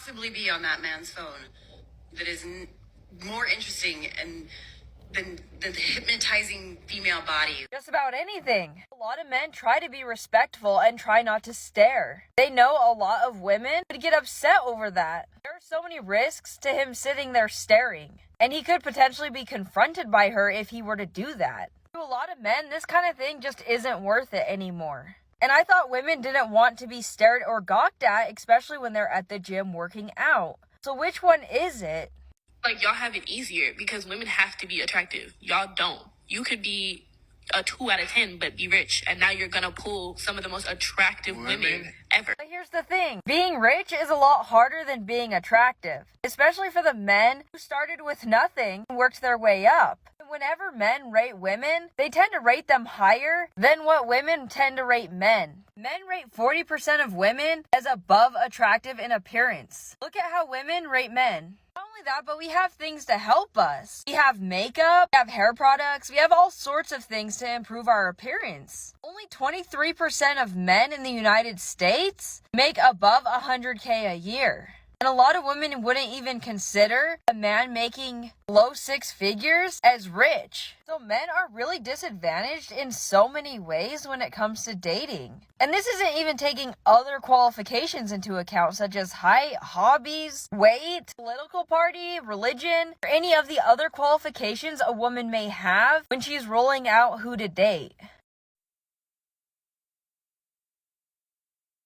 possibly be on that man's phone that is more interesting and than the hypnotizing female body? Just about anything. A lot of men try to be respectful and try not to stare. They know a lot of women would get upset over that. There are so many risks to him sitting there staring, and he could potentially be confronted by her if he were to do that. To a lot of men, this kind of thing just isn't worth it anymore. And I thought women didn't want to be stared or gawked at, especially when they're at the gym working out. So which one is it? Like, y'all have it easier because women have to be attractive. Y'all don't. You could be a 2 out of 10 but be rich, and now you're gonna pull some of the most attractive women ever. But here's the thing. Being rich is a lot harder than being attractive, especially for the men who started with nothing and worked their way up. And whenever men rate women, they tend to rate them higher than what women tend to rate men. Men rate 40% of women as above attractive in appearance. Look at how women rate men. Not only that, but we have things to help us. We have makeup, we have hair products, we have all sorts of things to improve our appearance. Only 23% of men in the United States make above 100K a year. And a lot of women wouldn't even consider a man making low 6 figures as rich. So men are really disadvantaged in so many ways when it comes to dating. And this isn't even taking other qualifications into account, such as height, hobbies, weight, political party, religion, or any of the other qualifications a woman may have when she's rolling out who to date.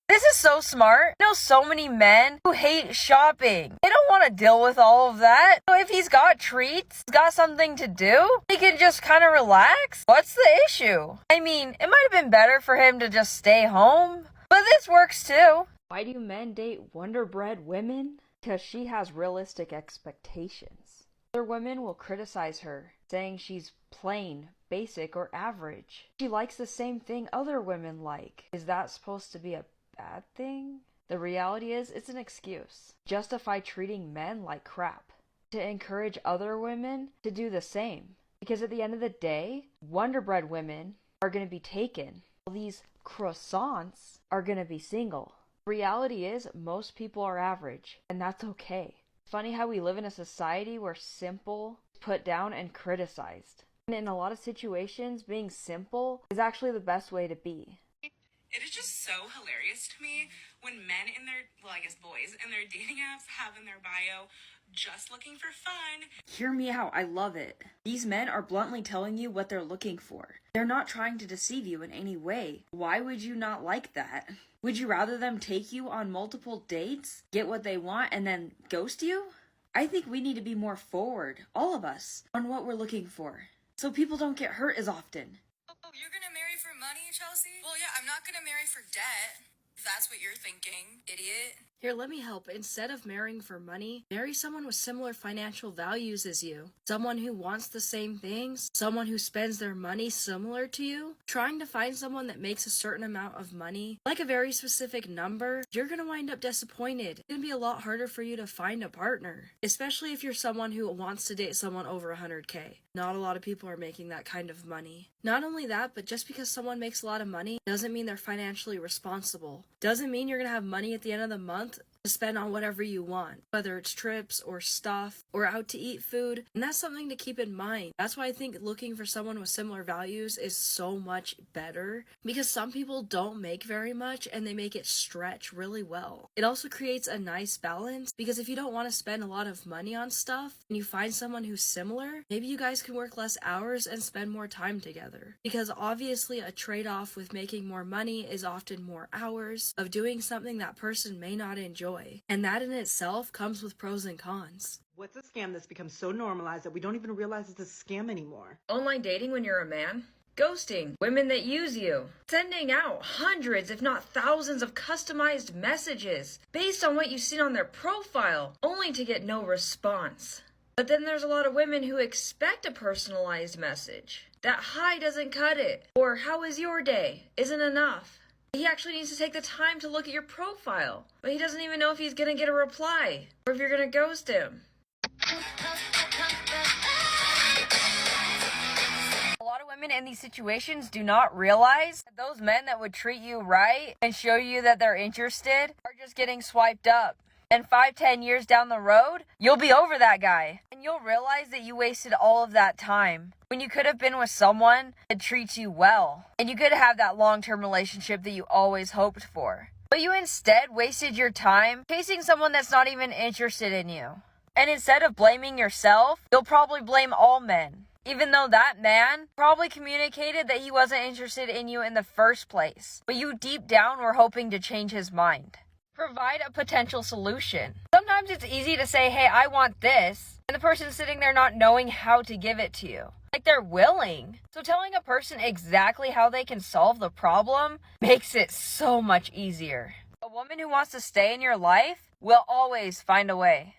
This is so smart. I know so many men who hate shopping. They don't want to deal with all of that. So if he's got treats, he's got something to do, he can just kind of relax. What's the issue? I mean, it might have been better for him to just stay home, but this works too. Why do men date Wonder Bread women? Because she has realistic expectations. Other women will criticize her, saying she's plain, basic, or average. She likes the same thing other women like. Is that supposed to be a bad thing? The reality is, it's an excuse. Justify treating men like crap. To encourage other women to do the same. Because at the end of the day, Wonder Bread women are going to be taken. All these croissants are going to be single. The reality is, most people are average, and that's okay. It's funny how we live in a society where simple is put down and criticized. And in a lot of situations, being simple is actually the best way to be. It is just so hilarious to me when men in their, well, I guess boys, in their dating apps have in their bio, just looking for fun. Hear me out, I love it. These men are bluntly telling you what they're looking for. They're not trying to deceive you in any way. Why would you not like that? Would you rather them take you on multiple dates, get what they want, and then ghost you? I think we need to be more forward, all of us, on what we're looking for, so people don't get hurt as often. Oh, you're gonna marry for money, Chelsea? Well, yeah, I'm not gonna marry for debt. If that's what you're thinking, idiot. Here, let me help. Instead of marrying for money, marry someone with similar financial values as you. Someone who wants the same things. Someone who spends their money similar to you. Trying to find someone that makes a certain amount of money, like a very specific number, you're going to wind up disappointed. It's going to be a lot harder for you to find a partner. Especially if you're someone who wants to date someone over 100K. Not a lot of people are making that kind of money. Not only that, but just because someone makes a lot of money doesn't mean they're financially responsible. Doesn't mean you're going to have money at the end of the month to spend on whatever you want, whether it's trips or stuff or out to eat food. And that's something to keep in mind. That's why I think looking for someone with similar values is so much better, because some people don't make very much and they make it stretch really well. It also creates a nice balance, because if you don't want to spend a lot of money on stuff and you find someone who's similar, maybe you guys can work less hours and spend more time together. Because obviously a trade-off with making more money is often more hours of doing something that person may not enjoy. And that in itself comes with pros and cons. What's a scam that's become so normalized that we don't even realize it's a scam anymore? Online dating when you're a man. Ghosting. Women that use you. Sending out hundreds, if not thousands, of customized messages based on what you've seen on their profile, only to get no response. But then there's a lot of women who expect a personalized message. That hi doesn't cut it. Or how was your day? Isn't enough. He actually needs to take the time to look at your profile, but he doesn't even know if he's going to get a reply or if you're going to ghost him. A lot of women in these situations do not realize that those men that would treat you right and show you that they're interested are just getting swiped up. And 5-10 years down the road, you'll be over that guy. And you'll realize that you wasted all of that time when you could have been with someone that treats you well. And you could have that long-term relationship that you always hoped for. But you instead wasted your time chasing someone that's not even interested in you. And instead of blaming yourself, you'll probably blame all men. Even though that man probably communicated that he wasn't interested in you in the first place. But you deep down were hoping to change his mind. Provide a potential solution. Sometimes it's easy to say, hey, I want this, and the person's sitting there not knowing how to give it to you. Like they're willing. So telling a person exactly how they can solve the problem makes it so much easier. A woman who wants to stay in your life will always find a way.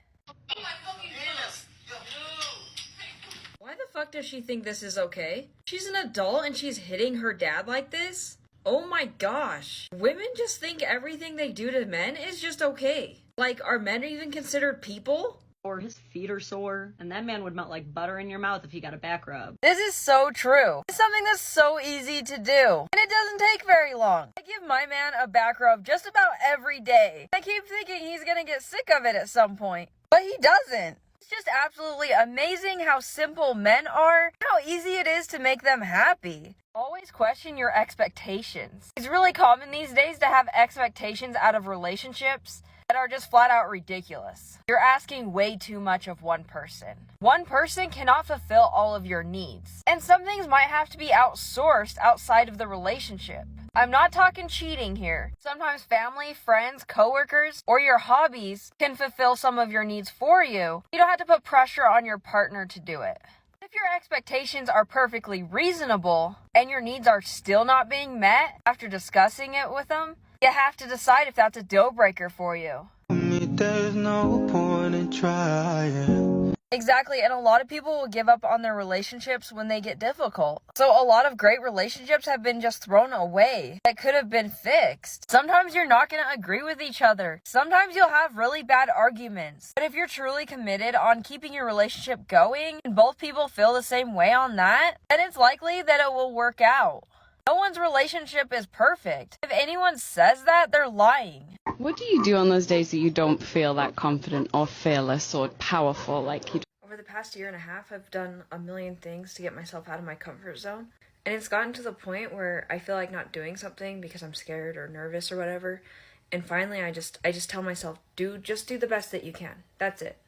Why the fuck does she think this is okay? She's an adult and she's hitting her dad like this? Oh my gosh. Women just think everything they do to men is just okay. Like, are men even considered people? Or his feet are sore, and that man would melt like butter in your mouth if he got a back rub. This is so true. It's something that's so easy to do, and it doesn't take very long. I give my man a back rub just about every day. I keep thinking he's gonna get sick of it at some point, but he doesn't. It's just absolutely amazing how simple men are, how easy it is to make them happy. Always question your expectations. It's really common these days to have expectations out of relationships that are just flat out ridiculous. You're asking way too much of one person. One person cannot fulfill all of your needs. And some things might have to be outsourced outside of the relationship. I'm not talking cheating here. Sometimes family, friends, coworkers, or your hobbies can fulfill some of your needs for you. You don't have to put pressure on your partner to do it. If your expectations are perfectly reasonable and your needs are still not being met after discussing it with them, you have to decide if that's a deal breaker for you. There's no point in trying. Exactly, and a lot of people will give up on their relationships when they get difficult. So a lot of great relationships have been just thrown away that could have been fixed. Sometimes you're not going to agree with each other. Sometimes you'll have really bad arguments. But if you're truly committed on keeping your relationship going and both people feel the same way on that, then it's likely that it will work out. No one's relationship is perfect. If anyone says that, they're lying. What do you do on those days that you don't feel that confident or fearless or powerful like you do? Over the past year and a half, I've done a million things to get myself out of my comfort zone. And it's gotten to the point where I feel like not doing something because I'm scared or nervous or whatever. And finally, I just tell myself, just do the best that you can. That's it.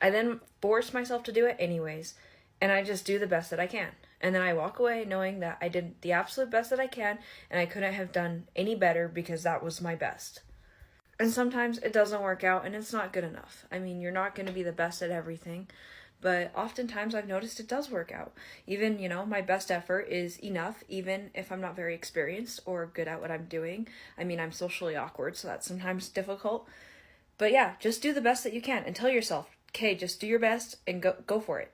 I then force myself to do it anyways. And I just do the best that I can. And then I walk away knowing that I did the absolute best that I can, and I couldn't have done any better because that was my best. And sometimes it doesn't work out, and it's not good enough. I mean, you're not going to be the best at everything, but oftentimes I've noticed it does work out. Even, my best effort is enough, even if I'm not very experienced or good at what I'm doing. I mean, I'm socially awkward, so that's sometimes difficult. But yeah, just do the best that you can, and tell yourself, okay, just do your best, and go for it.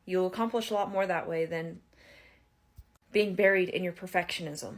You'll accomplish a lot more that way than being buried in your perfectionism.